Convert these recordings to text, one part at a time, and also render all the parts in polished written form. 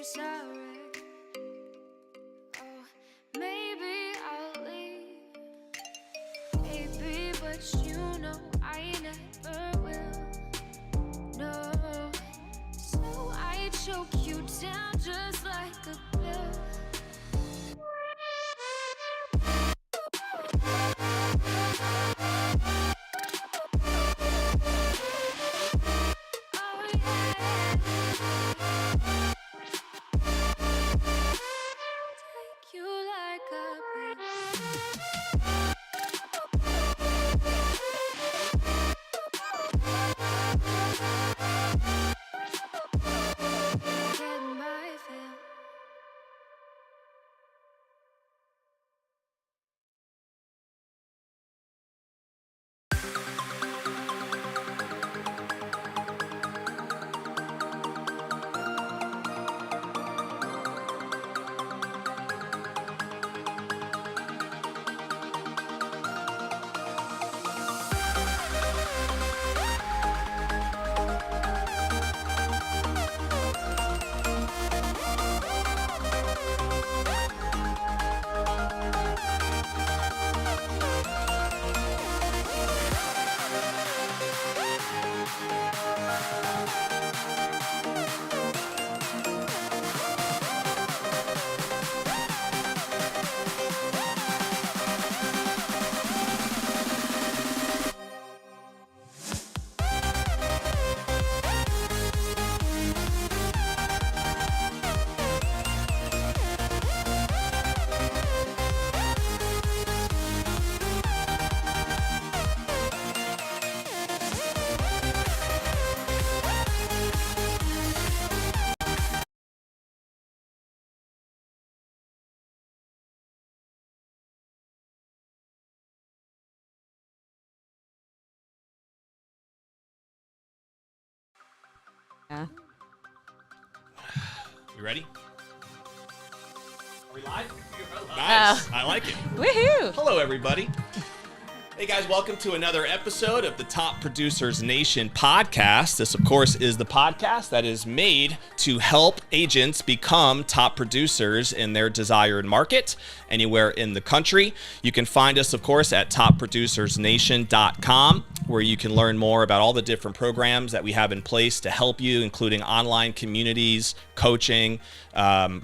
sorry. Oh, maybe I'll leave, baby, but you know I never will. No, so I choke you down just like a pill. Yeah. You ready? Are we live? Nice. I like it. Woohoo! Hello, everybody. Hey, guys. Welcome to another episode of the Top Producers Nation podcast. This, of course, is the podcast that is made to help agents become top producers in their desired market anywhere in the country. You can find us, of course, at topproducersnation.com, where you can learn more about all the different programs that we have in place to help you, including online communities, coaching,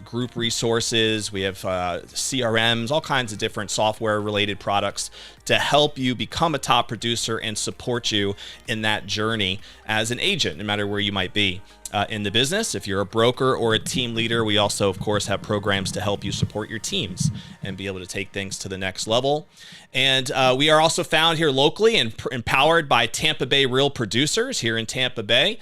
group resources. We have CRMs, all kinds of different software-related products to help you become a top producer and support you in that journey as an agent, no matter where you might be in the business. If you're a broker or a team leader, we also, of course, have programs to help you support your teams and be able to take things to the next level. And we are also found here locally and empowered by Tampa Bay Real Producers here in Tampa Bay.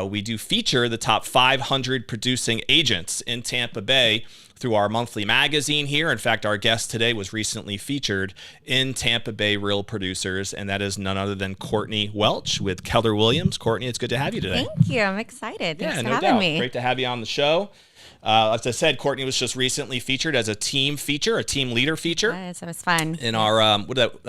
We do feature the top 500 producing agents in Tampa Bay through our monthly magazine here. In fact, our guest today was recently featured in Tampa Bay Real Producers, and that is none other than Courtney Welch with Keller Williams. Courtney, it's good to have you today. Thank you. I'm excited. Thanks for having me. Great to have you on the show. As I said, Courtney was just recently featured as a team leader feature. Yes, it was fun. In our, I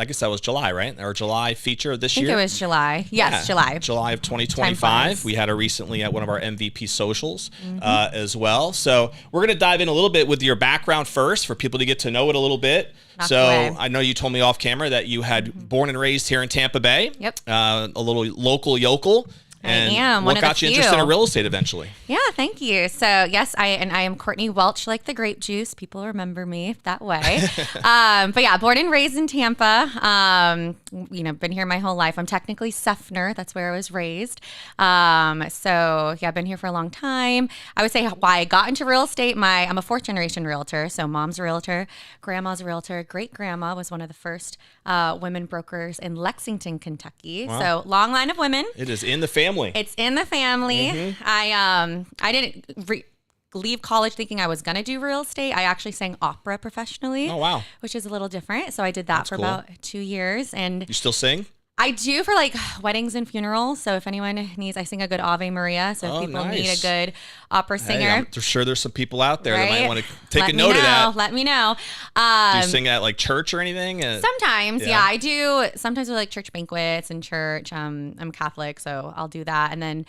guess that was July, right? Our July feature of this year. I think it was July. Yes, July. July of 2025. We had her recently at one of our MVP socials as well. So we're going to dive in a little bit with your background first for people to get to know it a little bit. I know you told me off camera that you had born and raised here in Tampa Bay. Yep. A little local yokel. And I am. What got you interested in real estate eventually? Yeah, thank you. So yes, I am Courtney Welch, like the grape juice. People remember me that way. But yeah, born and raised in Tampa. Been here my whole life. I'm technically Seffner. That's where I was raised. So yeah, I've been here for a long time. I would say why I got into real estate. I'm a fourth generation realtor. So mom's a realtor, grandma's a realtor, great grandma was one of the first women brokers in Lexington, Kentucky. Wow. So long line of women. It is in the family. It's in the family. Mm-hmm. I didn't leave college thinking I was going to do real estate. I actually sang opera professionally. Oh, wow. Which is a little different. So I did that for cool. About 2 years. And you still sing? I do for like weddings and funerals. So if anyone needs, I sing a good Ave Maria. So if people need a good opera singer. Hey, I'm sure there's some people out there that might want to take a note of that. Let me know. Do you sing at like church or anything? Sometimes, yeah, I do. Sometimes with like church banquets and church. I'm Catholic, so I'll do that. And then,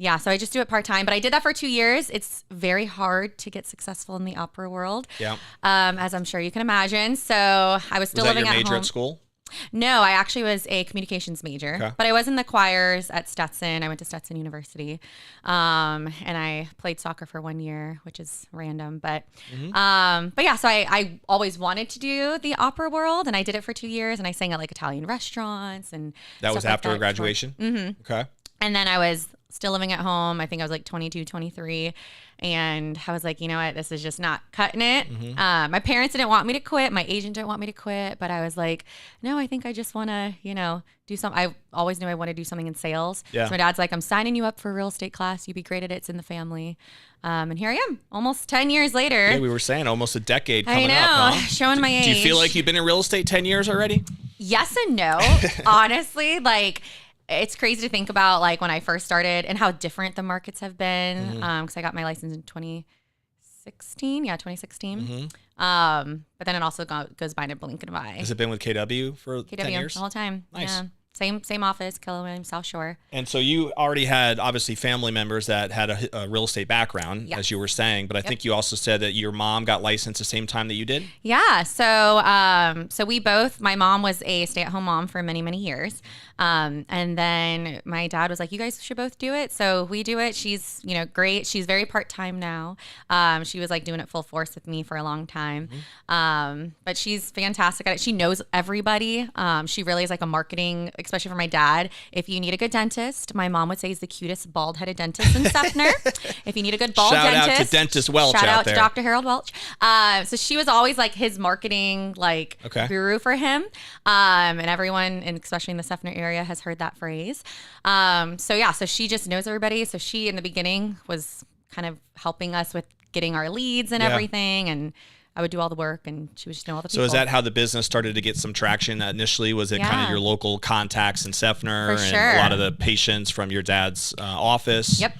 Yeah, so I just do it part-time, but I did that for 2 years. It's very hard to get successful in the opera world, as I'm sure you can imagine. So I was still living at home. Was that your major at school? No, I actually was a communications major, but I was in the choirs at Stetson. I went to Stetson University, and I played soccer for 1 year, which is random, but yeah. So I always wanted to do the opera world, and I did it for 2 years, and I sang at like Italian restaurants and that was stuff after like that. graduation. Mm-hmm. Okay, and then I was still living at home. I think I was like 22, 23. And I was like, you know what? This is just not cutting it. My parents didn't want me to quit. My agent didn't want me to quit. But I was like, no, I think I just want to, do something. I always knew I wanted to do something in sales. Yeah. So my dad's like, I'm signing you up for a real estate class. You'd be great at it. It's in the family. And here I am, almost 10 years later. Yeah, we were saying almost a decade coming up. I know, showing my age. Do you feel like you've been in real estate 10 years already? Yes and no. Honestly, like, it's crazy to think about like when I first started and how different the markets have been. Because I got my license in 2016. Yeah, 2016. But then it also goes by in a blink of an eye. Has it been with KW for 10 years? The whole time. Nice. Yeah. Same office, Keller Williams, South Shore. And so you already had obviously family members that had a real estate background, as you were saying. But I think you also said that your mom got licensed the same time that you did. Yeah. So we both. My mom was a stay-at-home mom for many, many years, and then my dad was like, "You guys should both do it." So we do it. She's great. She's very part-time now. She was like doing it full force with me for a long time, but she's fantastic at it. She knows everybody. She really is like a marketing. Especially for my dad. If you need a good dentist, my mom would say he's the cutest bald-headed dentist in Sefner. If you need a good bald dentist. Shout out to Dentist Welch shout out there. to Dr. Harold Welch. So she was always like his marketing guru for him. And everyone, and especially in the Sefner area, has heard that phrase. So she just knows everybody. So she, in the beginning, was kind of helping us with getting our leads and everything. And I would do all the work, and she would just know all the people. So is that how the business started to get some traction initially? Was it kind of your local contacts in Sefner and a lot of the patients from your dad's office? Yep.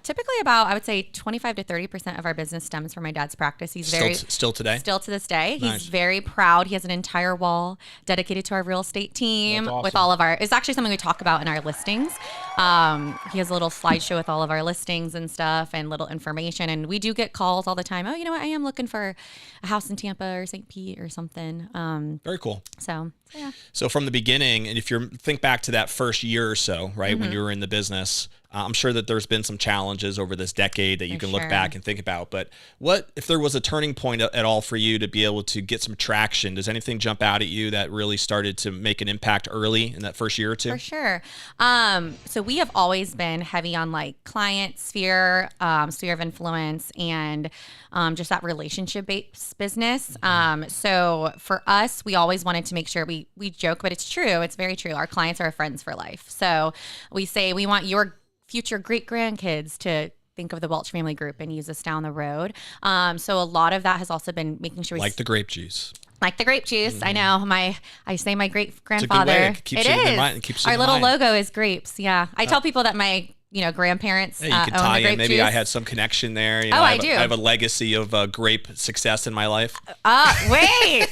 Typically I would say 25 to 30% of our business stems from my dad's practice. He's still today? Still to this day. Nice. He's very proud. He has an entire wall dedicated to our real estate team. That's awesome. With all of it's actually something we talk about in our listings. He has a little slideshow with all of our listings and stuff and little information. And we do get calls all the time. Oh, you know what? I am looking for a house in Tampa or St. Pete or something. Very cool. So, yeah. So from the beginning, and if you think back to that first year or so, right, when you were in the business, I'm sure that there's been some challenges over this decade that you can look back and think about. But what if there was a turning point at all for you to be able to get some traction? Does anything jump out at you that really started to make an impact early in that first year or two? For sure. So we have always been heavy on like client sphere of influence, and just that relationship-based business. So for us, we always wanted to make sure we joke, but it's true. It's very true. Our clients are our friends for life. So we say we want your future great grandkids to think of the Welch Family Group and use us down the road. So a lot of that has also been making sure like the grape juice. Like the grape juice. I know. I say my great grandfather. It keeps you in mind. It keeps you Our in little mind. logo is grapes. Yeah. I tell people that my grandparents you can own tie the grape in. Maybe juice. I had some connection there. I do. I have a legacy of grape success in my life. Wait,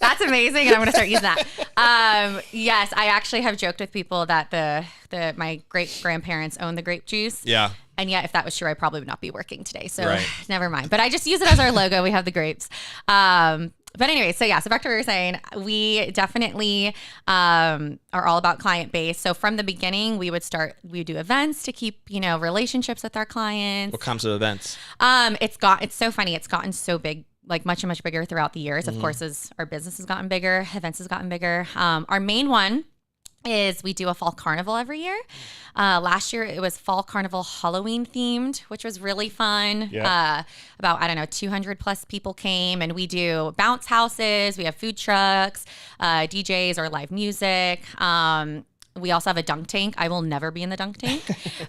that's amazing, and I'm going to start using that. Yes, I actually have joked with people that my great grandparents own the grape juice. Yeah. And yet, if that was true, I probably would not be working today. So never mind. But I just use it as our logo. We have the grapes. But anyway, so back to what we were saying. We definitely are all about client base. So from the beginning, we do events to keep, relationships with our clients. What kinds of events? It's so funny. It's gotten so big, like much bigger throughout the years. Of course, as our business has gotten bigger, events has gotten bigger. Our main one is we do a fall carnival every year. Last year it was fall carnival Halloween themed, which was really fun. Yeah. About 200 plus people came, and we do bounce houses. We have food trucks, DJs or live music. We also have a dunk tank. I will never be in the dunk tank,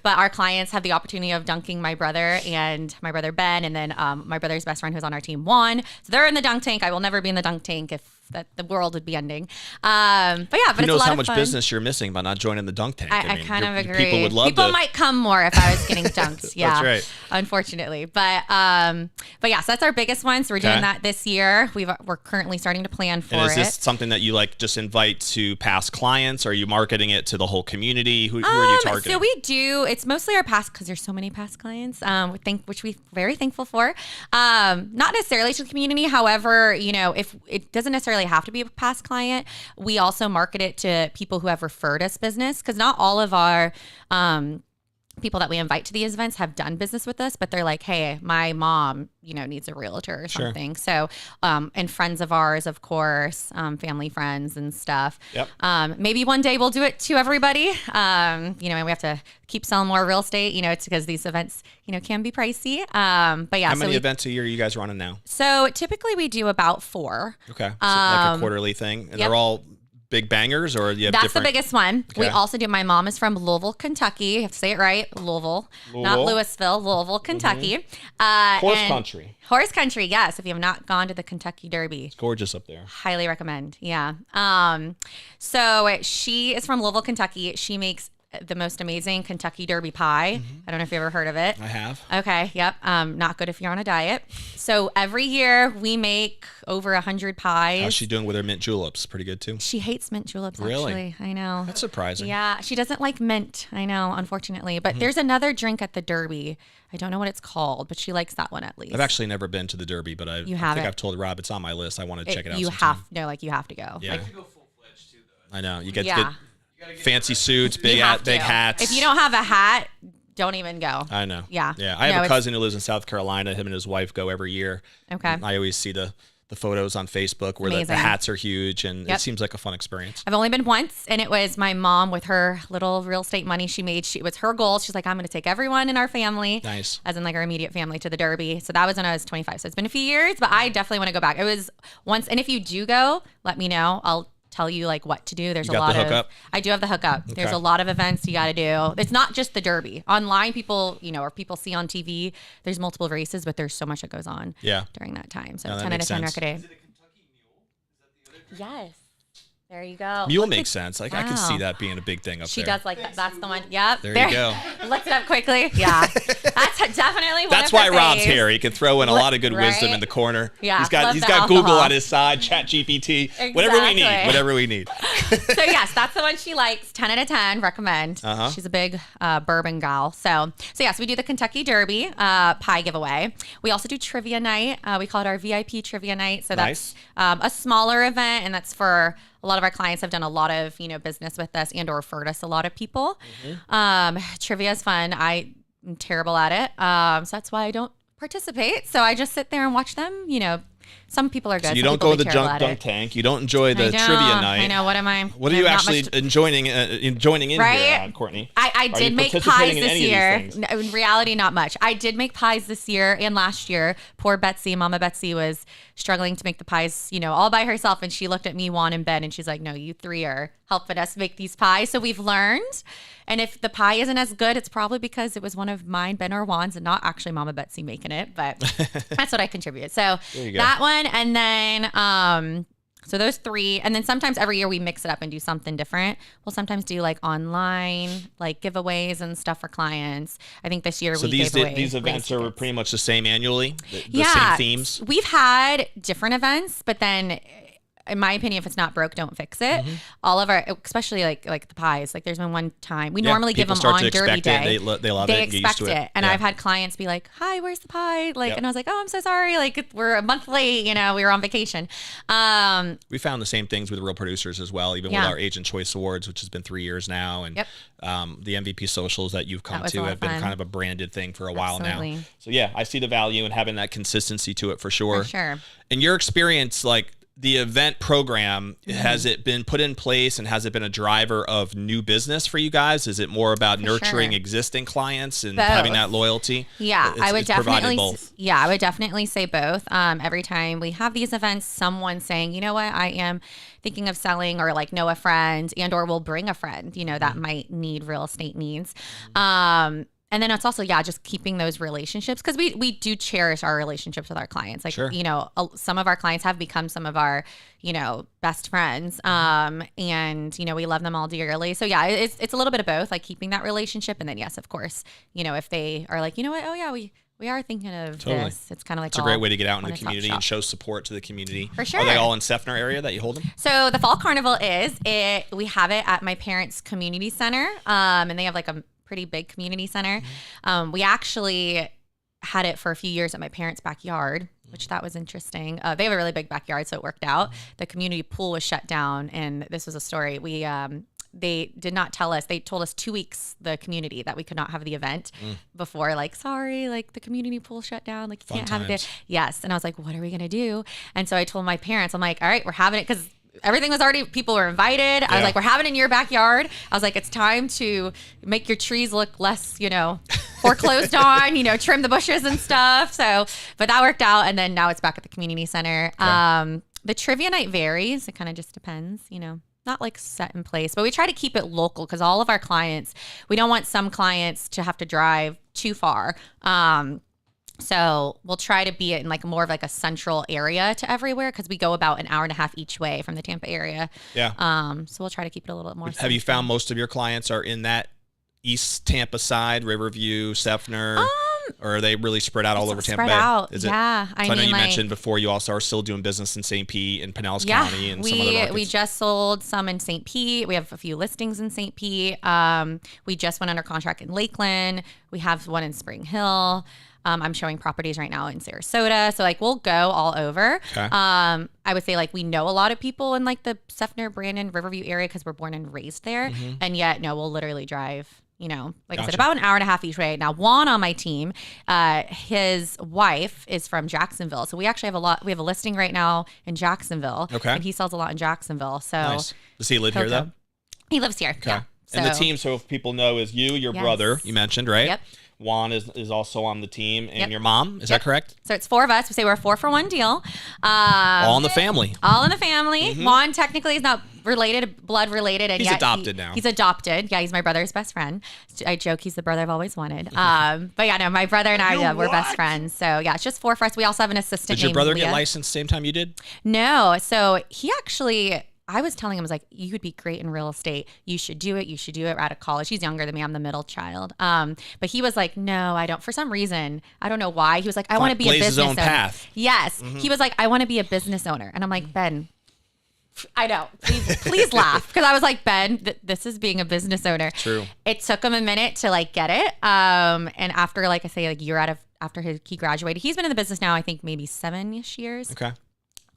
but our clients have the opportunity of dunking my brother and my brother Ben, and then my brother's best friend who's on our team, Juan. So they're in the dunk tank. I will never be in the dunk tank if that the world would be ending. But yeah, but Who it's a knows lot how of much fun. business you're missing by not joining the dunk tank? I kind of agree. People would love People to. might come more if I was getting dunked. Yeah, That's right. Unfortunately, but yeah, so that's our biggest one. So we're doing that this year. We're currently starting to plan for And is it. this something that you like just invite to past clients? Or are you marketing it to the whole community? Who are you targeting? So we do. It's mostly our past because there's so many past clients. Which we're very thankful for. Not necessarily to the community. However, if it doesn't necessarily have to be a past client, we also market it to people who have referred us business because not all of our people that we invite to these events have done business with us, but they're like, hey, my mom, needs a realtor or something. Sure. So, and friends of ours, of course, family friends and stuff. Yep. Maybe one day we'll do it to everybody. And we have to keep selling more real estate, it's because these events, can be pricey. But yeah. How many events a year are you guys running now? So typically we do about 4. Okay. So like a quarterly thing. And they're all big bangers, or you have That's different? the biggest one. Okay. We also do. My mom is from Louisville, Kentucky. You have to say it right, Louisville. Not Louisville. Louisville, Kentucky. Horse country. Yes. If you have not gone to the Kentucky Derby, It's gorgeous up there. highly recommend. Yeah. So she is from Louisville, Kentucky. She makes the most amazing Kentucky Derby pie. I don't know if you ever heard of it. I have. Okay. Yep. Not good if you're on a diet. So every year we make over 100 pies. How's she doing with her mint juleps? Pretty good too. She hates mint juleps, Really? actually. I know. That's surprising. Yeah, she doesn't like mint. I know, unfortunately. But there's another drink at the Derby. I don't know what it's called, but she likes that one at least. I've actually never been to the Derby, but I think I've told Rob it's on my list. I want to check it out. You sometime. you have to go. Yeah. Like, You go full-fledged too, though. I know. You get You fancy suits, you big have to. hats. If you don't have a hat, don't even go. I know. Yeah. Yeah. I have No, a cousin who lives in South Carolina. Him and his wife go every year. Okay. I always see the photos on Facebook where the Amazing. hats are huge, and Yep. it seems like a fun experience. I've only been once, and it was my mom with her little real estate money she made. It was her goal. She's like, I'm going to take everyone in our family, Nice. as in like our immediate family, to the Derby. So that was when I was 25. So it's been a few years, but I definitely want to go back. It was once, and if you do go, let me know. I'll tell you like what to do. There's You a got lot the of hookup? I do have the hookup. There's Okay. a lot of events you got to do. It's not just the Derby. Online, people, or people see on TV, there's multiple races, but there's so much that goes on Yeah. during that time. So No, that 10 out of makes 10 sense. record day. Is it a Kentucky Mule? Is that the other? Yes. There you go. Mule Look makes at- sense. Like I can wow. see that being a big thing up She there. does like that. That's the one. Yep. There you go. Looked it up quickly. Yeah. That's definitely one That's of her why Rob's faves. here. He can throw in a lot of good Right? wisdom in the corner. Yeah, he's got love he's the got Google alcohol. on his side, Chat GPT, whatever we need, Exactly. whatever we need. So yes, that's the one she likes. 10 out of 10. Recommend. Uh-huh. She's a big bourbon gal. So yes, we do the Kentucky Derby pie giveaway. We also do trivia night. We call it our VIP trivia night. So that's a smaller event, and that's for a lot of our clients have done a lot of business with us and or referred us a lot of people. Trivia is fun. I'm terrible at it, so that's why I don't participate. So I just sit there and watch them. Some people are good. So you some don't people go to be the terrible dunk at dunk it. tank. You don't enjoy the I know, trivia night. I know. What am I? What are you not actually much- joining in Right? here on, Courtney? I Are did you make participating pies in this any of year. these things? No, in reality, not much. I did make pies this year and last year. Poor Betsy, Mama Betsy, was struggling to make the pies, all by herself. And she looked at me, Juan, in bed, and she's like, "No, you 3 are helping us make these pies." So we've learned. And if the pie isn't as good, it's probably because it was one of mine, Ben or Juan's, and not actually Mama Betsy making it. But that's what I contribute. So There you go. that one, and then so those 3, and then sometimes every year we mix it up and do something different. We'll sometimes do like online, like giveaways and stuff for clients. I think this year So we these gave away these events race are tickets. pretty much the same annually. The same themes. We've had different events, but then in my opinion, if it's not broke, don't fix it. Mm-hmm. All of our, especially like the pies, like there's been one time we normally give people them start on to Derby expect it. Day. They love They it. Get used expect to it. And Yeah. I've had clients be like, "Hi, where's the pie?" Like, Yep. and I was like, "Oh, I'm so sorry. Like, we're a month late. We were on vacation." We found the same things with Real Producers as well, even with Yeah. our Agent Choice Awards, which has been 3 years now. And Yep. the MVP socials that you've come That was a to lot have of been fun. kind of a branded thing for a while now. Absolutely. So yeah, I see the value in having that consistency to it for sure. For sure. In your experience, like the event program, Mm-hmm. has it been put in place and has it been a driver of new business for you guys? Is it more about nurturing sure. existing clients and Both. having that loyalty? Yeah, I would it's provided definitely. both. Yeah, I would definitely say both. Every time we have these events, someone's saying, "You know what, I am thinking of selling," or like know a friend, and or we'll bring a friend, that might need real estate needs. And then it's also, just keeping those relationships, because we do cherish our relationships with our clients. Like, Sure. Some of our clients have become some of our, best friends. And, we love them all dearly. So yeah, it's a little bit of both, like keeping that relationship. And then yes, of course, if they are like, you know what, oh yeah, we are thinking of this. It's kind of like it's a great way to get out in the community and show support to the community. For sure. Are they all in Seffner area that you hold them? So the Fall Carnival we have it at my parents' community center. And they have like a pretty big community center. We actually had it for a few years at my parents' backyard, which that was interesting. They have a really big backyard, so it worked out. The community pool was shut down, and this was a story. They did not tell us. They told us 2 weeks, the community, that we could not have the event before. Like, sorry, like the community pool shut down. Like, you can't have it. Yes. And I was like, what are we going to do? And so I told my parents, I'm like, all right, we're having it, because everything was already, people were invited. I was like, we're having it in your backyard. I was like, it's time to make your trees look less, foreclosed on, trim the bushes and stuff. So, but that worked out. And then now it's back at the community center. Okay. The trivia night varies. It kind of just depends, not like set in place, but we try to keep it local, because all of our clients, we don't want some clients to have to drive too far. So we'll try to be in like more of like a central area to everywhere, because we go about an hour and a half each way from the Tampa area. Yeah. So we'll try to keep it a little bit more central. Have you found most of your clients are in that East Tampa side, Riverview, Seffner? Or are they really spread out all over Tampa Bay? Out. Is yeah. I know you mentioned before you also are still doing business in St. Pete and Pinellas County and some other markets. We just sold some in St. Pete. We have a few listings in St. Pete. We just went under contract in Lakeland. We have one in Spring Hill. I'm showing properties right now in Sarasota. So like we'll go all over. Okay. I would say like we know a lot of people in like the Seffner, Brandon, Riverview area, because we're born and raised there. Mm-hmm. And yet, no, we'll literally drive, like I said, about an hour and a half each way. Now, Juan on my team, his wife is from Jacksonville. So we actually we have a listing right now in Jacksonville. Okay. And he sells a lot in Jacksonville. So nice. Does he live here though? He lives here. Okay. Yeah. And the team, so if people know, is you, your brother, you mentioned, right? Yep. Juan is also on the team, and your mom. Is that correct? So it's 4 of us. We say we're a 4-for-1 deal. All in the family. All in the family. Mm-hmm. Juan technically is not blood related. And he's adopted now. He's adopted. Yeah, he's my brother's best friend. I joke he's the brother I've always wanted. But yeah, no, my brother and I, we're best friends. So yeah, it's just 4 for us. We also have an assistant. Did your brother get licensed same time you did? No. So he actually... I was telling him, I was like, you would be great in real estate. You should do it. You should do it out of college. He's younger than me. I'm the middle child. But he was like, no, I don't. For some reason, I don't know why. He was like, I want to be a business owner. His own path. Yes. Mm-hmm. He was like, I want to be a business owner. And I'm like, Ben, I know. Please laugh. Because I was like, Ben, this is being a business owner. True. It took him a minute to like get it. And after, like I say, like year after he graduated, he's been in the business now, I think maybe 7-ish years. Okay.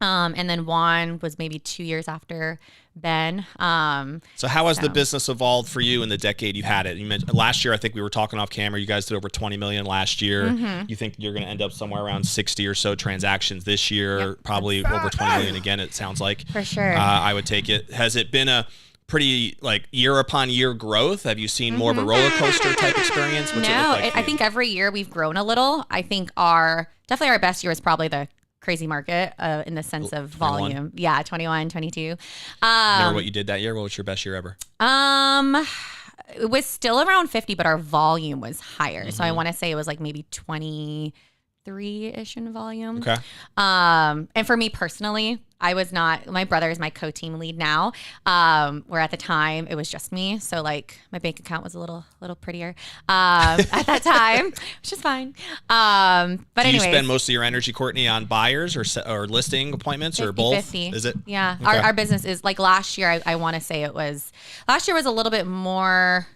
And then Juan was maybe 2 years after Ben. So how has the business evolved for you in the decade you've had it? You mentioned last year, I think we were talking off camera, you guys did over 20 million last year. Mm-hmm. You think you're going to end up somewhere around 60 or so transactions this year, probably over 20 million again, it sounds like. For sure. I would take it. Has it been a pretty like year upon year growth? Have you seen more of a roller coaster type experience? What's it look like I think every year we've grown a little. I think definitely our best year was probably the crazy market in the sense of 21. Volume. Yeah, 21, 22. Remember what you did that year? What was your best year ever? It was still around 50, but our volume was higher. Mm-hmm. So I want to say it was like maybe 23-ish in volume. Okay. And for me personally, I was not, my brother is my co-team lead now, where at the time it was just me. So like my bank account was a little prettier at that time, which is fine. But do you spend most of your energy, Courtney, on buyers or listing appointments 50, or both? 50. Is it? Yeah. Okay. Our business is like last year, I want to say last year was a little bit more,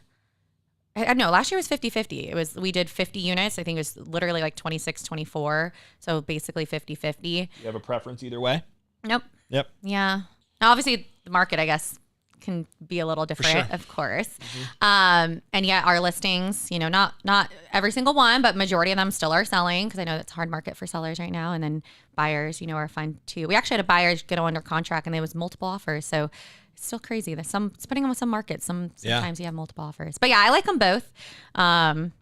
I don't know. Last year was 50-50. We did 50 units. I think it was literally like 26, 24. So basically 50-50. You have a preference either way? Nope. Yep. Yeah. Now, obviously, the market, I guess, can be a little different, of course. Mm-hmm. And yet our listings, not every single one, but majority of them still are selling, because I know that's a hard market for sellers right now. And then buyers, are fun too. We actually had a buyer get under contract, and there was multiple offers. So it's still crazy that depending on some markets, sometimes you have multiple offers. But yeah, I like them both.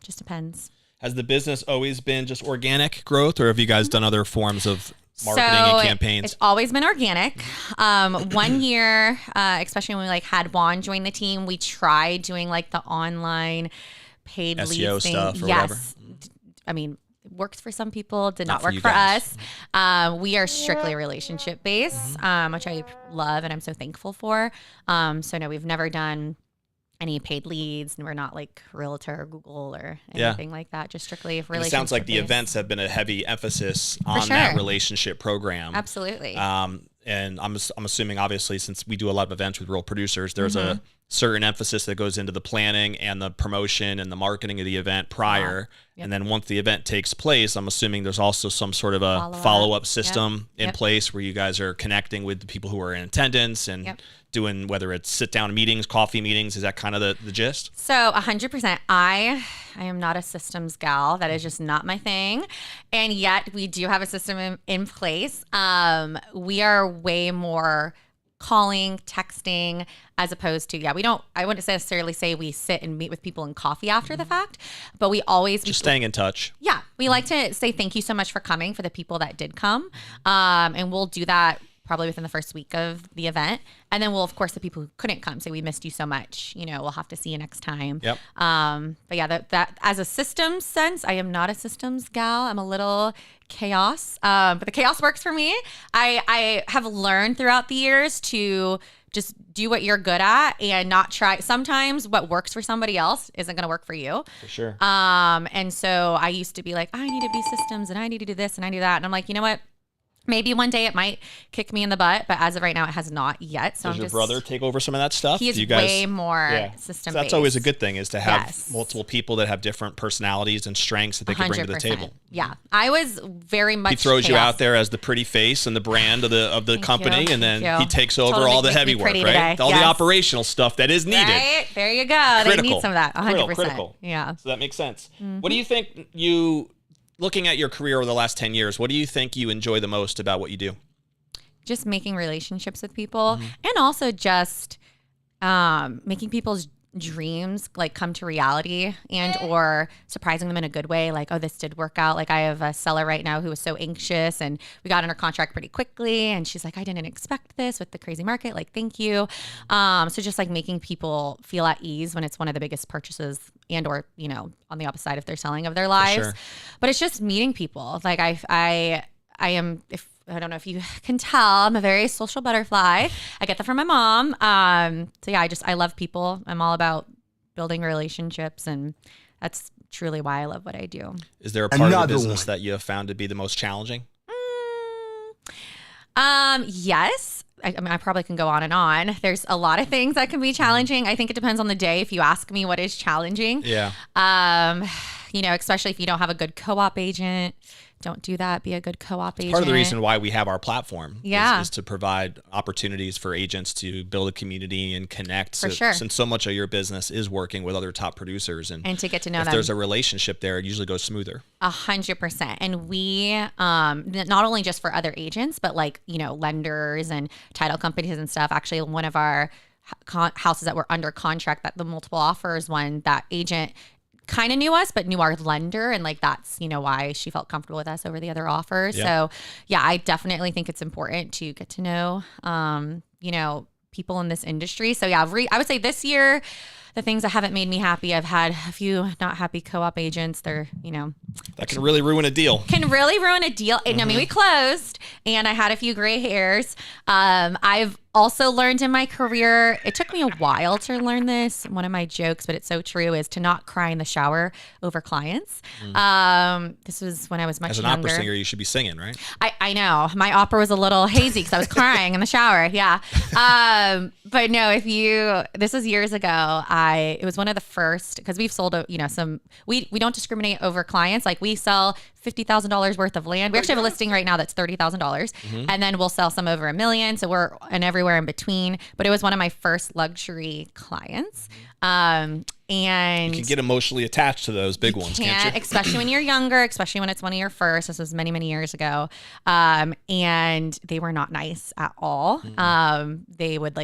Just depends. Has the business always been just organic growth, or have you guys done other forms of marketing and campaigns? It's always been organic. 1 year, especially when we had Juan join the team, we tried doing like the online paid SEO leads thing. stuff or yes. whatever. I mean, it works for some people, did not for work you for guys. us. We are strictly relationship based, which I love and I'm so thankful for. So no, we've never done any paid leads, and we're not like Realtor or Google or anything like that. Just strictly And relationship. it sounds like the based. events have been a heavy emphasis on that sure. relationship program. Absolutely. And I'm assuming, obviously, since we do a lot of events with real producers, there's a certain emphasis that goes into the planning and the promotion and the marketing of the event prior. Yep. And then once the event takes place, I'm assuming there's also some sort of a follow-up system in place where you guys are connecting with the people who are in attendance and doing, whether it's sit-down meetings, coffee meetings. Is that kind of the gist? So 100%. I am not a systems gal. That is just not my thing. And yet we do have a system in place. We are way more calling, texting, as opposed to, I wouldn't necessarily say we sit and meet with people in coffee after the fact, but we always Just staying in touch. Yeah. We like to say thank you so much for coming for the people that did come. And we'll do that probably within the first week of the event. And then we'll, of course, the people who couldn't come say, we missed you so much, we'll have to see you next time. Yep. But yeah, that as a systems sense, I am not a systems gal. I'm a little chaos, but the chaos works for me. I have learned throughout the years to just do what you're good at and not try. Sometimes what works for somebody else isn't going to work for you. For sure. And so I used to be like, I need to be systems and I need to do this and I do that. And I'm like, you know what? Maybe one day it might kick me in the butt, but as of right now, it has not yet. So Does your brother take over some of that stuff? He is you guys, way more system So based. that's always a good thing, is to have Yes. multiple people that have different personalities and strengths that they can bring to the 100%. table. Yeah, I was very much. He throws you chaos. out there as the pretty face and the brand of the company, you. and then Thank you. he takes over Totally all the makes me heavy work, pretty right? today. All the Yes. operational stuff that is needed. Right there, you go. They need some of that. 100%. Critical. Yeah. So that makes sense. What do you think looking at your career over the last 10 years, what do you think you enjoy the most about what you do? Just making relationships with people, and also just making people's dreams like come to reality, and or surprising them in a good way. Like, oh, this did work out. Like, I have a seller right now who was so anxious, and we got under contract pretty quickly, and she's like, I didn't expect this with the crazy market. Like, thank you. So just like making people feel at ease when it's one of the biggest purchases, and or on the opposite side if they're selling of their lives. Sure. But it's just meeting people. Like I am, if I don't know if you can tell, I'm a very social butterfly. I get that from my mom. So yeah, I love people. I'm all about building relationships, and that's truly why I love what I do. Is there a part of the business that you have found to be the most challenging? Yes. I mean, I probably can go on and on. There's a lot of things that can be challenging. I think it depends on the day. If you ask me what is challenging, Yeah. Especially if you don't have a good co-op agent, don't do that. Be a good co-op agent. Part of the reason why we have our platform is to provide opportunities for agents to build a community and connect. For sure. Since so much of your business is working with other top producers, and to get to know if them. there's a relationship there, it usually goes smoother. 100%. And we, not only just for other agents, but like, lenders and title companies and stuff. Actually, one of our houses that were under contract, that the multiple offers one, that agent kind of knew us, but knew our lender. And like, that's, why she felt comfortable with us over the other offers. Yep. So yeah, I definitely think it's important to get to know, people in this industry. So yeah, I would say this year, the things that haven't made me happy, I've had a few not happy co-op agents. They're, That can really ruin a deal. can really ruin a deal. And I mean, we closed and I had a few gray hairs. I've also learned in my career, it took me a while to learn this. One of my jokes, but it's so true, is to not cry in the shower over clients. This was when I was much As an younger. opera singer, you should be singing, right? I know my opera was a little hazy because I was crying in the shower. Yeah. But no, this was years ago. It was one of the first, because we've sold, we don't discriminate over clients. Like, we sell $50,000 worth of land. We actually have a listing right now that's $30,000, and then we'll sell some over $1 million. So we're everywhere in between. But it was one of my first luxury clients. And You can get emotionally attached to those big ones, can't you? Especially when you're younger, especially when it's one of your first. This was many, many years ago. And they were not nice at all. They would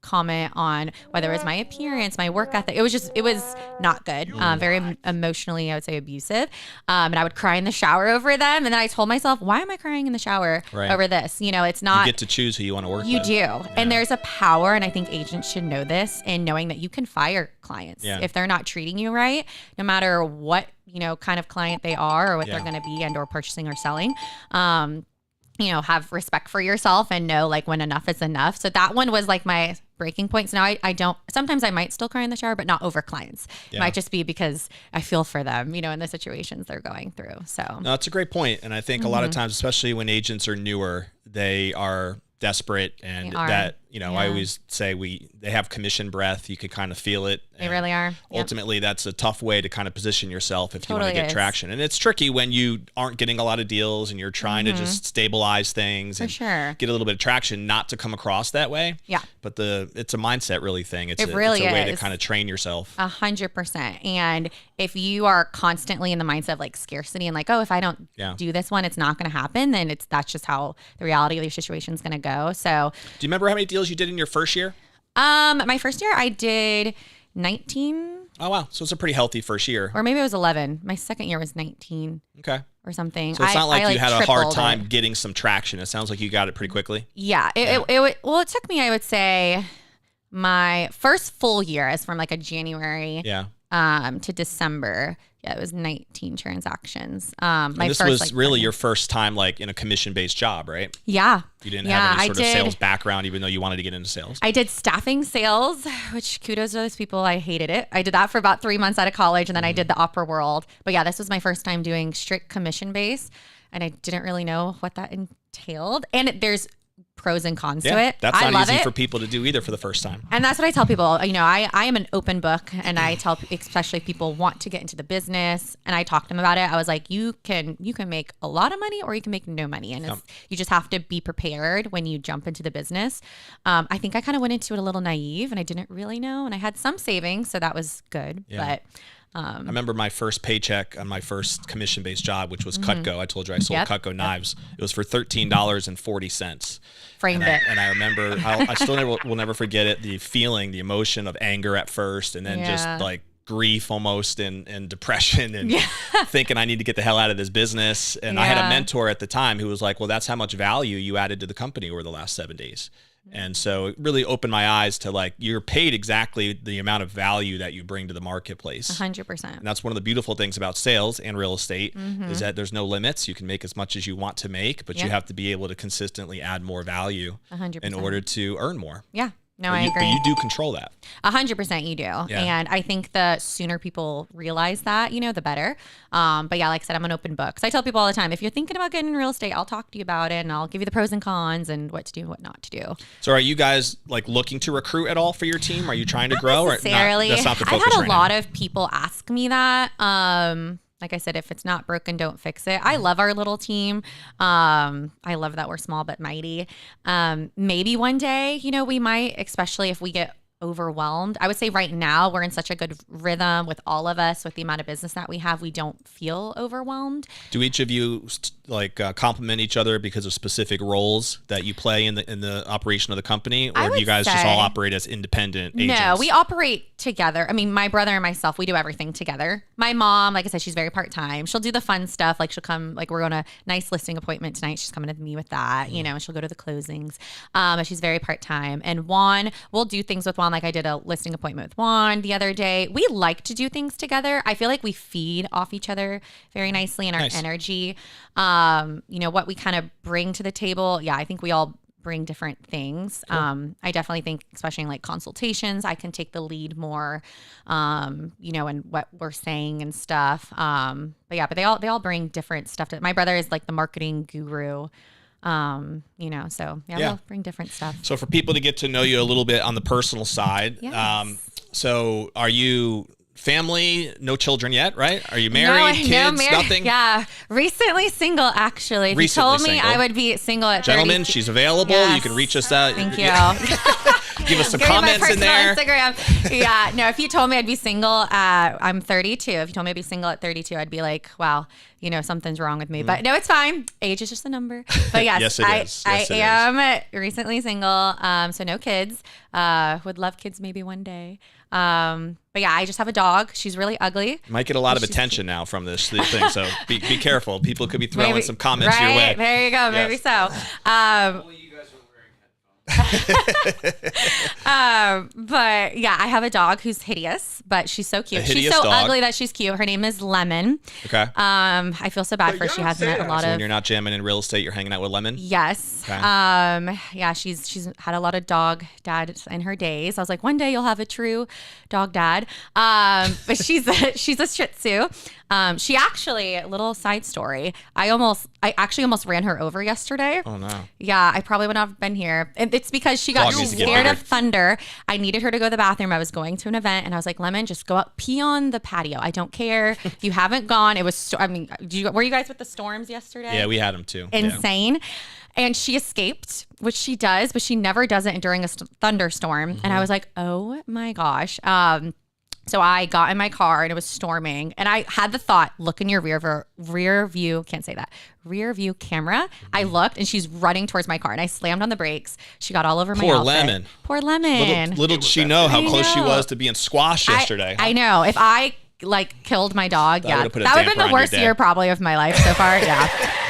comment on whether it was my appearance, my work ethic. It was not good. Very emotionally, I would say, abusive. And I would cry in the shower over them. And then I told myself, why am I crying in the shower over this? It's not. You get to choose who you want to work You with. do. Yeah. And there's a power, and I think agents should know this, in knowing that you can fire clients if they're not treating you right, no matter what, kind of client they are or what they're going to be and or purchasing or selling. Have respect for yourself and know like when enough is enough. So that one was like my breaking point. So now I don't, sometimes I might still cry in the shower, but not over clients. It might just be because I feel for them, in the situations they're going through. So no, that's a great point. And I think a lot of times, especially when agents are newer, they are desperate, and that I always say they have commission breath. You could kind of feel it. They really are. Ultimately, that's a tough way to kind of position yourself if you want to get traction. And it's tricky when you aren't getting a lot of deals and you're trying to just stabilize things and get a little bit of traction, not to come across that way. Yeah. But it's a mindset really thing. It's a way to kind of train yourself. 100%. And if you are constantly in the mindset of like scarcity and like, oh, if I don't do this one, it's not going to happen, then that's just how the reality of your situation is going to go. So do you remember how many deals you did in your first year? My first year I did 19. Oh, wow. So it's a pretty healthy first year. Or maybe it was 11. My second year was 19. Okay. Or something. So it's not like you had a hard time getting some traction. It sounds like you got it pretty quickly. Yeah. It took me, I would say, my first full year is from like a January to December. Yeah, it was 19 transactions. This was really your first time like in a commission-based job, right? Yeah. You didn't have any sort of sales background, even though you wanted to get into sales. I did staffing sales, which kudos to those people. I hated it. I did that for about 3 months out of college, and then I did the opera world. But yeah, this was my first time doing strict commission-based, and I didn't really know what that entailed. And there's pros and cons to it. That's not easy for people to do either for the first time. And that's what I tell people. I am an open book, and I tell especially if people want to get into the business, and I talk to them about it. I was like, you can make a lot of money or you can make no money, and you just have to be prepared when you jump into the business. I think I kind of went into it a little naive, and I didn't really know, and I had some savings, so that was good. But I remember my first paycheck on my first commission-based job, which was Cutco. I told you I sold Cutco knives. It was for $13.40. Framed it. And I remember, I still will never forget it, the feeling, the emotion of anger at first, and then just like grief almost and depression and thinking I need to get the hell out of this business. And I had a mentor at the time who was like, well, that's how much value you added to the company over the last 7 days. And so it really opened my eyes to like, you're paid exactly the amount of value that you bring to the marketplace. 100%. And that's one of the beautiful things about sales and real estate is that there's no limits. You can make as much as you want to make, but you have to be able to consistently add more value 100%. in order to earn more. Yeah. No, I agree. But you do control that. 100% you do. Yeah. And I think the sooner people realize that, the better. But yeah, like I said, I'm an open book. So I tell people all the time, if you're thinking about getting in real estate, I'll talk to you about it, and I'll give you the pros and cons and what to do and what not to do. So are you guys like looking to recruit at all for your team? Are you trying to grow? Necessarily. Or not? That's not the focus I've had a right lot now. of people ask me that. Like I said, if it's not broken, don't fix it. I love our little team. I love that we're small but mighty. Maybe one day, we might, especially if we get overwhelmed. I would say right now we're in such a good rhythm with all of us, with the amount of business that we have. We don't feel overwhelmed. Do each of you complement each other because of specific roles that you play in the operation of the company, or do you guys just all operate as independent agents? No, we operate together. I mean, my brother and myself, we do everything together. My mom, like I said, she's very part-time. She'll do the fun stuff. Like she'll come, like we're going to a nice listing appointment tonight. She's coming with me with that, and she'll go to the closings. But she's very part-time. And Juan, we'll do things with Juan. Like I did a listing appointment with Juan the other day. We like to do things together. I feel like we feed off each other very nicely in our energy. What we kind of bring to the table. Yeah, I think we all bring different things. Cool. I definitely think, especially in like consultations, I can take the lead more, in what we're saying and stuff. But they all bring different stuff to it. My brother is like the marketing guru. We'll bring different stuff. So for people to get to know you a little bit on the personal side, yes. So are you family, no children yet, right? Are you married? Kids? Nothing? Yeah. Recently single, actually. If Recently you told me single. I would be single at Gentlemen, 32 she's available. Yes. You can reach us out. Thank you. Give us some Give me my comments in there. personal Instagram. Yeah. No, if you told me I'd be single at, I'm 32. If you told me I'd be single at 32, I'd be like, wow, something's wrong with me. But no, it's fine. Age is just a number. But yes, Yes, it is. Yes, I it am recently single. So no kids. Would love kids maybe one day. But yeah, I just have a dog. She's really ugly. You might get a lot of attention now from this thing, so be careful. People could be throwing Maybe, some comments right? your way. There you go. Yes. Maybe so. Only you guys are wearing headphones. But yeah, I have a dog who's hideous, but she's so cute. A She's hideous so dog. ugly that she's cute. Her name is Lemon. Okay. I feel so bad for her. She has met a lot So of. when you're not jamming in real estate, you're hanging out with Lemon? Yes. Okay. Yeah, she's had a lot of dog dads in her days. I was like, one day you'll have a true dog dad. But she's a Shih Tzu. She actually, a little side story. I actually almost ran her over yesterday. Oh, no. Yeah, I probably would not have been here. And it's because she got Dog needs to get scared bigger. of thunder. I needed her to go to the bathroom. I was going to an event and I was like, Lemon, just go up, pee on the patio. I don't care. If you haven't gone, it was, were you guys with the storms yesterday? Yeah, we had them too. Yeah. Insane. And she escaped, which she does, but she never does it during a thunderstorm. And I was like, oh my gosh. So I got in my car and it was storming and I had the thought, look in your rear view camera. I looked and she's running towards my car and I slammed on the brakes. She got all over my Poor outfit. Lemon. Poor Lemon. Little did she know how I close she know. was to being squashed yesterday. I know. If I killed my dog, That yeah, would've put a that would have damper been on the your worst day. year probably of my life so far. Yeah.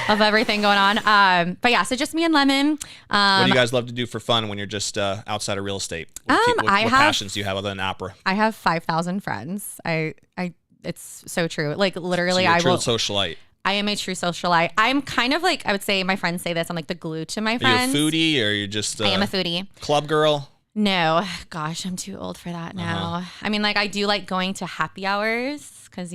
Of everything going on. But yeah, so just me and Lemon. What do you guys love to do for fun when you're just outside of real estate? What passions do you have other than opera? I have 5,000 friends. It's so true. Like literally, So you're a I true will. socialite. I am a true socialite. I'm kind of like, I would say my friends say this. I'm like the glue to my Are friends. you a foodie or you're just I am a foodie. club girl? No, gosh, I'm too old for that now. I mean, like I do like going to happy hours because,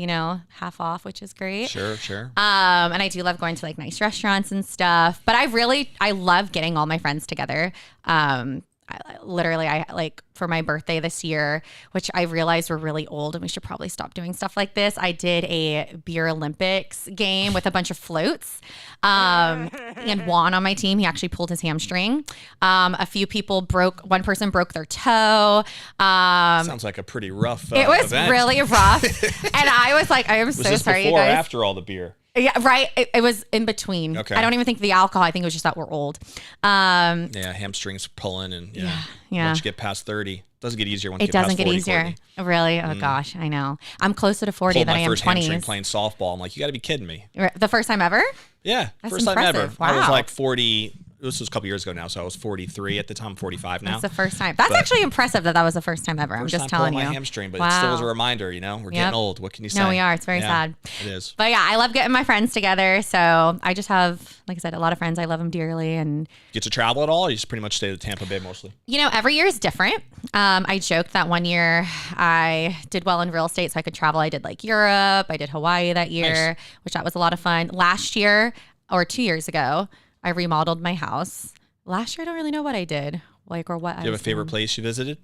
half off, which is great. Sure. And I do love going to like nice restaurants and stuff. But I love getting all my friends together. I like for my birthday this year, which I realized we're really old and we should probably stop doing stuff like this. I did a beer Olympics game with a bunch of floats. And Juan on my team, he actually pulled his hamstring. A few people one person broke their toe. Sounds like a pretty rough It was event. really rough. And I was like, I am Was so this sorry, you before or guys. after all the beer? Yeah, right. It was in between. Okay. I don't even think the alcohol. I think it was just that we're old. Yeah, hamstrings pulling and Yeah. Once you get past 30, it doesn't get easier once you It get past doesn't 40. get easier. Courtney. Really? Oh gosh, I know. I'm closer to 40 Pulled than my I am first hamstring 20s. playing softball. I'm like, you got to be kidding me. The first time ever? Yeah, That's first time ever. impressive. I was Wow. like 40. This was a couple years ago now, so I was 43 at the time. I'm 45 now. That's the first time. That's But- actually impressive that was the first time ever. I'm First just time telling pulling you. my hamstring, but it still is a reminder. We're Yep. getting old. What can you say? No, we are. It's very sad. It is. But yeah, I love getting my friends together. So I just have, like I said, a lot of friends. I love them dearly. And Get to travel at all? Or you just pretty much stay to Tampa Bay mostly. every year is different. I joked that one year I did well in real estate, so I could travel. I did like Europe. I did Hawaii that year, which that was a lot of fun. Last year or 2 years ago, I remodeled my house. Last year, I don't really know what I did, or what. Do you have a favorite place you visited?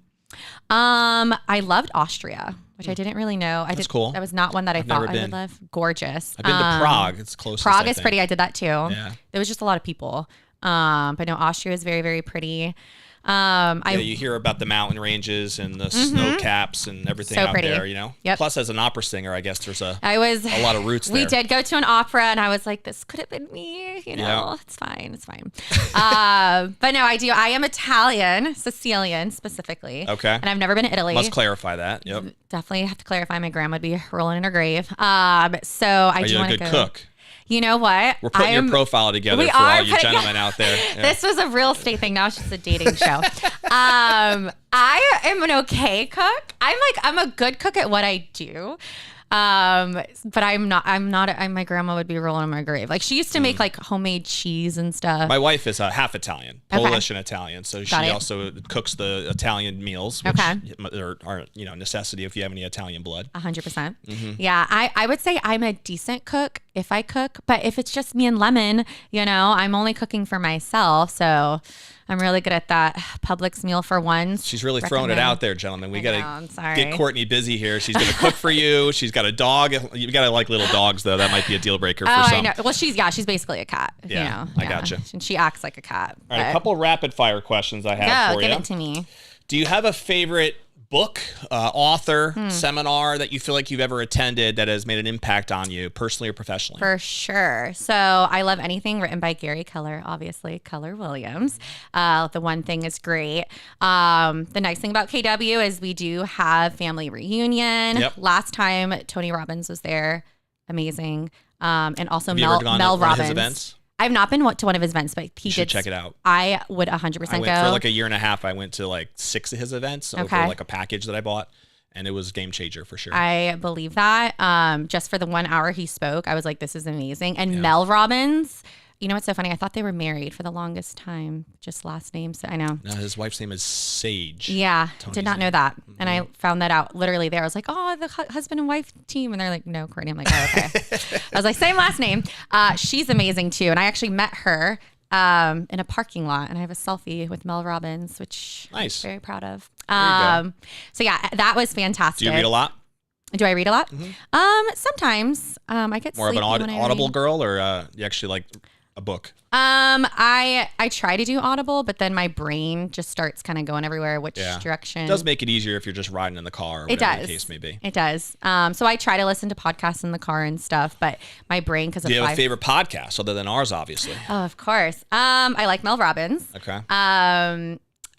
I loved Austria, which I didn't really know. That's cool. That was not one that I I've thought never I been. would love. Gorgeous. I've been to Prague. It's close. Prague is pretty. I did that too. Yeah. There was just a lot of people. But no, Austria is very, very pretty. You hear about the mountain ranges and the snow caps and everything So out pretty. there, Yep. Plus, as an opera singer, I guess there's a I was lot of roots We there. did go to an opera, and I was like, "This could have been me." Yeah. It's fine. It's fine. But no, I do. I am Italian, Sicilian specifically. Okay. And I've never been to Italy. Must clarify that. Yep. Definitely have to clarify. My grandma would be rolling in her grave. So I Are do you a want to good go. cook? You know what? We're putting your profile together We for all are you putting- gentlemen out there. Yeah. This was a real estate thing. Now it's just a dating show. I am an okay cook. I'm a good cook at what I do. But I'm not, my grandma would be rolling in my grave. Like she used to make like homemade cheese and stuff. My wife is half Italian, Okay. Polish and Italian, so Got she it. also cooks the Italian meals, which Okay. are necessity if you have any Italian blood. 100%. Mm-hmm. Yeah. I would say I'm a decent cook if I cook, but if it's just me and Lemon, I'm only cooking for myself. So I'm really good at that. Publix meal for ones. She's really throwing it out there, gentlemen. We got I'm sorry. to get Courtney busy here. She's going to cook for you. She's got a dog. You got to like little dogs, though. That might be a deal breaker for some. I know. Well, she's basically a cat. Yeah, you know? I gotcha. And she acts like a cat. All right, a couple rapid fire questions I have for you. Give it to me. Do you have a favorite book, author, seminar that you feel like you've ever attended that has made an impact on you personally or professionally? For sure. So I love anything written by Gary Keller, obviously, Keller Williams. The One Thing is great. The nice thing about KW is we do have family reunion. Yep. Last time Tony Robbins was there. Amazing. And also Have you ever gone Mel to one of Robbins. his events? I've not been to one of his events, but he You should did. check it out. I would 100% I went go. for like a year and a half. I went to like 6 of his events over Okay. like a package that I bought, and it was a game changer for sure. I believe that. Just for the 1 hour he spoke, I was like, this is amazing. And Mel Robbins, you know what's so funny? I thought they were married for the longest time, just last name. So I know. No, his wife's name is Sage. Yeah, Tony's did not know name. that. And I found that out literally there. I was like, oh, the husband and wife team. And they're like, no, Courtney. I'm like, oh, okay. I was like, same last name. She's amazing too. And I actually met her in a parking lot, and I have a selfie with Mel Robbins, which Nice. I'm very proud of. you go. So yeah, that was fantastic. Do you read a lot? Do I read a lot? Sometimes. I get More of an sleepy when I audible read. girl, or you actually like a book? I try to do Audible, but then my brain just starts kind of going everywhere, which direction. It does make it easier if you're just riding in the car or It whatever does. the case may be. It does. So I try to listen to podcasts in the car and stuff, but my brain, because of Do you have a favorite podcast other than ours, obviously? Oh, of course. I like Mel Robbins. Okay.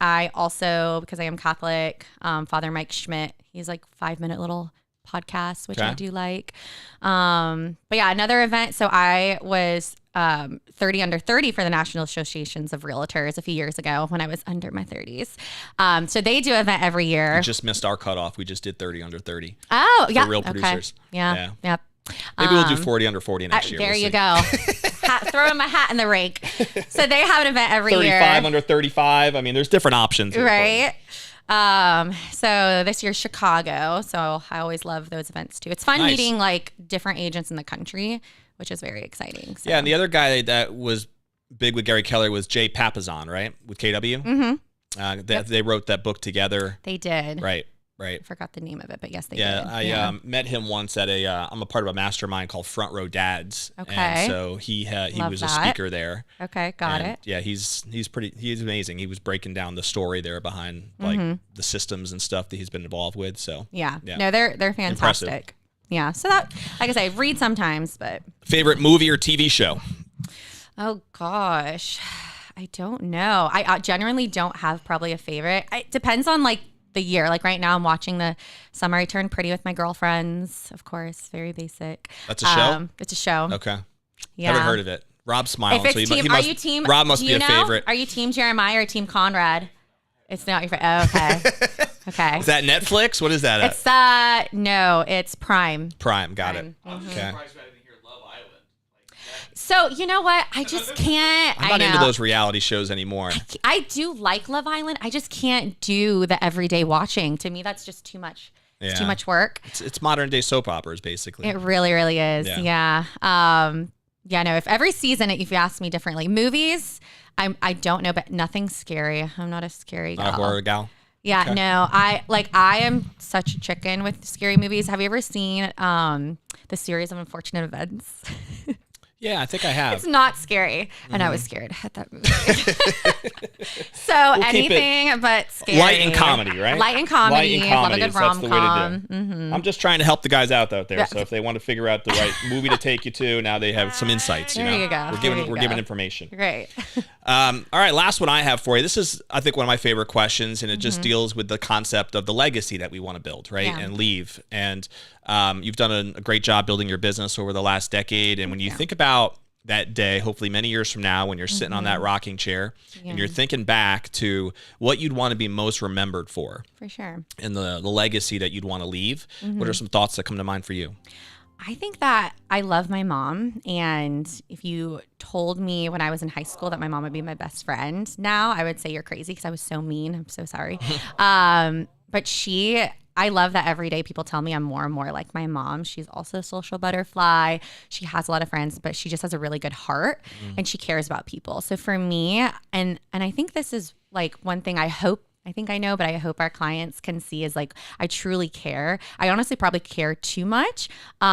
I also, because I am Catholic, Father Mike Schmidt. He's like 5-minute little podcasts, which I Okay. do like. But yeah, another event. So I was 30 under 30 for the National Associations of Realtors a few years ago when I was under my 30s. So they do an event every year. We just missed our cutoff. We just did 30 under 30. Oh, yeah. real Okay. producers. Yeah. Yep. Maybe we'll do 40 under 40 next year. There We'll you see. go. Throw in my hat in the rake. So they have an event every 35 year. under 35. I mean, there's different options. Right. So this year's Chicago. So I always love those events too. It's fun Nice. meeting like different agents in the country, which is very exciting. So. Yeah, and the other guy that was big with Gary Keller was Jay Papasan, right? With KW. Mm-hmm. They wrote that book together. They did. Right. I forgot the name of it, but yes, they Yeah, did. I met him once at I'm a part of a mastermind called Front Row Dads. Okay. And so he Love was that. a speaker there. Okay, got And, it. Yeah, he's amazing. He was breaking down the story there behind like the systems and stuff that he's been involved with. So Yeah. Yeah. No, they're fantastic. Impressive. Yeah. So that, like I say, read sometimes, but favorite movie or TV show? oh gosh, I don't know. I generally don't have probably a favorite. It depends on like the year. Like right now I'm watching the Summer I Turned Pretty with My Girlfriends, of course, very basic. That's a show? It's a show. Okay. Yeah. Haven't heard of it. Rob's smiling. If it's so are you team? Rob must do be you a know? favorite. Are you team Jeremiah or team Conrad? It's not your favorite. Oh, okay. Okay. Is that Netflix? What is that? At? It's no, it's Prime. Prime. Got Prime. it. Okay. Surprised I didn't hear Love Island. So you know what? I just can't. I'm not I know. into those reality shows anymore. I do like Love Island. I just can't do the everyday watching. To me, that's just too much. It's too Yeah. much work. It's modern day soap operas, basically. It really, really is. Yeah. Yeah. Yeah. No. If every season, if you ask me differently, movies, I don't know, but nothing scary. I'm not a scary Not a gal. horror gal. Yeah. Okay. No. I am such a chicken with scary movies. Have you ever seen the series of unfortunate events? Yeah, I think I have. It's not scary, and I was scared at that movie. So keep it anything but scary. Light and comedy, right? Light and comedy. Light and Love a good comedies, that's the way to do rom-com. it. Mm-hmm. I'm just trying to help the guys out there. Yeah. So if they want to figure out the right movie to take you to, now they have some insights. There know? you go. We're giving There you go. giving information. Great. All right, last one I have for you. This is, I think, one of my favorite questions, and it Mm-hmm. just deals with the concept of the legacy that we want to build, right, Yeah. and leave. And you've done a great job building your business over the last decade. And when you think about that day, hopefully many years from now, when you're sitting on that rocking chair and you're thinking back to what you'd want to be most remembered for For sure. and the legacy that you'd want to leave, what are some thoughts that come to mind for you? I think that I love my mom. And if you told me when I was in high school that my mom would be my best friend now, I would say you're crazy because I was so mean. I'm so sorry. But I love that every day people tell me I'm more and more like my mom. She's also a social butterfly. She has a lot of friends, but she just has a really good heart and she cares about people. So for me, and I think this is like one thing I think I know, but I hope our clients can see is like, I truly care. I honestly probably care too much, but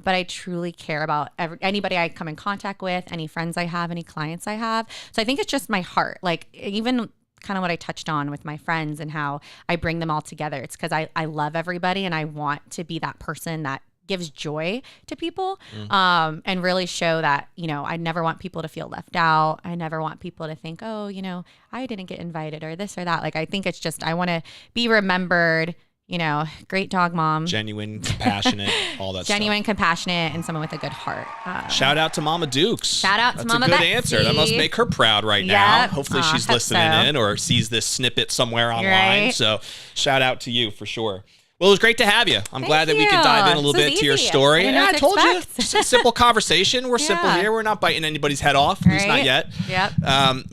I truly care about anybody I come in contact with, any friends I have, any clients I have. So I think it's just my heart. Like even kind of what I touched on with my friends and how I bring them all together. It's because I love everybody and I want to be that person that gives joy to people, and really show that, you know, I never want people to feel left out. I never want people to think, oh, you know, I didn't get invited or this or that. Like, I think it's just, I want to be remembered, you know, great dog mom. Genuine, compassionate, all that Genuine, stuff. compassionate, and someone with a good heart. Shout out to Mama Dukes. Shout out to Mama That's a good Betsy. answer. That must make her proud right now. Yep. Hopefully Aw, she's hope listening so. in or sees this snippet somewhere online. Right. So shout out to you for sure. Well, it was great to have you. I'm Thank glad that we could you. dive in a little This was bit to your easy. story. I didn't know Yeah, I what to told you. expect. It's a simple conversation. We're simple Yeah. here. We're not biting anybody's head off. At least not Right. yet. Yep.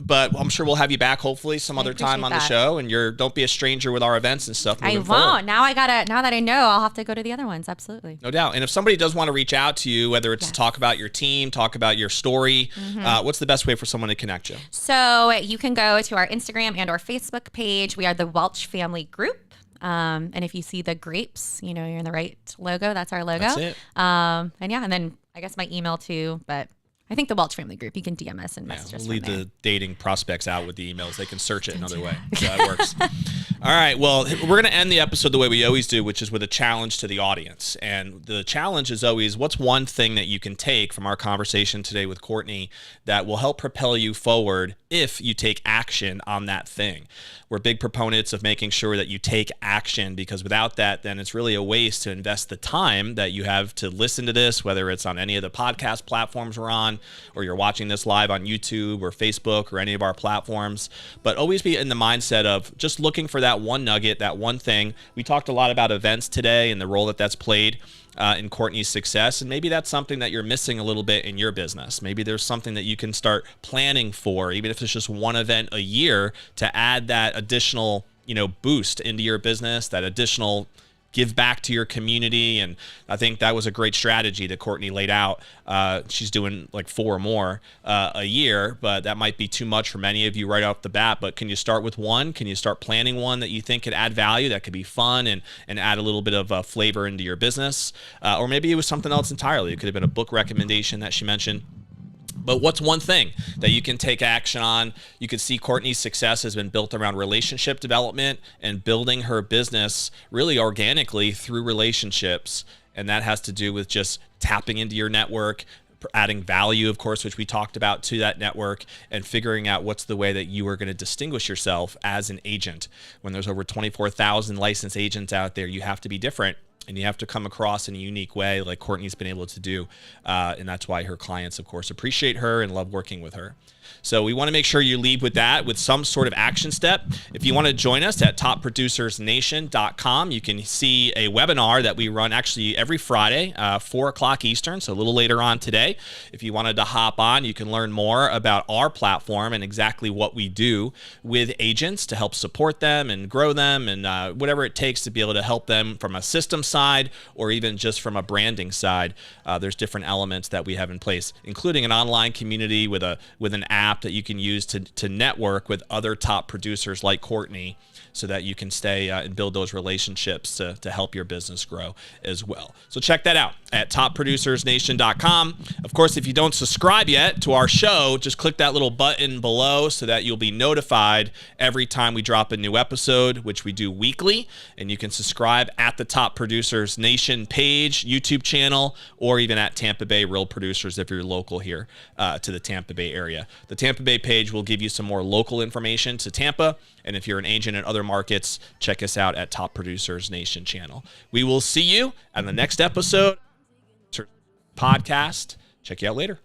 But I'm sure we'll have you back hopefully some other time appreciate on the that. show. And don't be a stranger with our events and stuff. I moving forward. won't. Now that I know, I'll have to go to the other ones. Absolutely. No doubt. And if somebody does want to reach out to you, whether it's to talk about your team, talk about your story, what's the best way for someone to connect you? So you can go to our Instagram and or Facebook page. We are the Welch Family Group. And if you see the grapes, you know, you're in the right logo. That's our logo. That's it. And then I guess my email too, but I think the Welch Family Group, you can DM us and message us We'll leave from there. the dating prospects out with the emails. They can search it another way. So that works. All right. Well, we're going to end the episode the way we always do, which is with a challenge to the audience. And the challenge is always, what's one thing that you can take from our conversation today with Courtney that will help propel you forward if you take action on that thing? We're big proponents of making sure that you take action, because without that, then it's really a waste to invest the time that you have to listen to this, whether it's on any of the podcast platforms we're on, or you're watching this live on YouTube or Facebook or any of our platforms. But always be in the mindset of just looking for that one nugget, that one thing. We talked a lot about events today and the role that that's played in Courtney's success. And maybe that's something that you're missing a little bit in your business. Maybe there's something that you can start planning for, even if it's just one event a year, to add that additional, boost into your business, that additional give back to your community. And I think that was a great strategy that Courtney laid out. She's doing like 4 more a year, but that might be too much for many of you right off the bat. But can you start with one? Can you start planning one that you think could add value, that could be fun and add a little bit of flavor into your business? Or maybe it was something else entirely. It could have been a book recommendation that she mentioned. But what's one thing that you can take action on? You can see Courtney's success has been built around relationship development and building her business really organically through relationships. And that has to do with just tapping into your network, adding value, of course, which we talked about, to that network, and figuring out what's the way that you are going to distinguish yourself as an agent. When there's over 24,000 licensed agents out there, you have to be different. And you have to come across in a unique way like Courtney's been able to do. And that's why her clients, of course, appreciate her and love working with her. So we want to make sure you leave with that, with some sort of action step. If you want to join us at topproducersnation.com, you can see a webinar that we run actually every Friday, 4 o'clock Eastern, so a little later on today. If you wanted to hop on, you can learn more about our platform and exactly what we do with agents to help support them and grow them, and whatever it takes to be able to help them from a system side or even just from a branding side. There's different elements that we have in place, including an online community with an app that you can use to network with other top producers like Courtney, so that you can stay and build those relationships to help your business grow as well. So check that out at topproducersnation.com. Of course, if you don't subscribe yet to our show, just click that little button below so that you'll be notified every time we drop a new episode, which we do weekly. And you can subscribe at the Top Producers Nation page, YouTube channel, or even at Tampa Bay Real Producers if you're local here to the Tampa Bay area. The Tampa Bay page will give you some more local information to Tampa. And if you're an agent in other markets, check us out at Top Producers Nation channel. We will see you on the next episode podcast. Check you out later.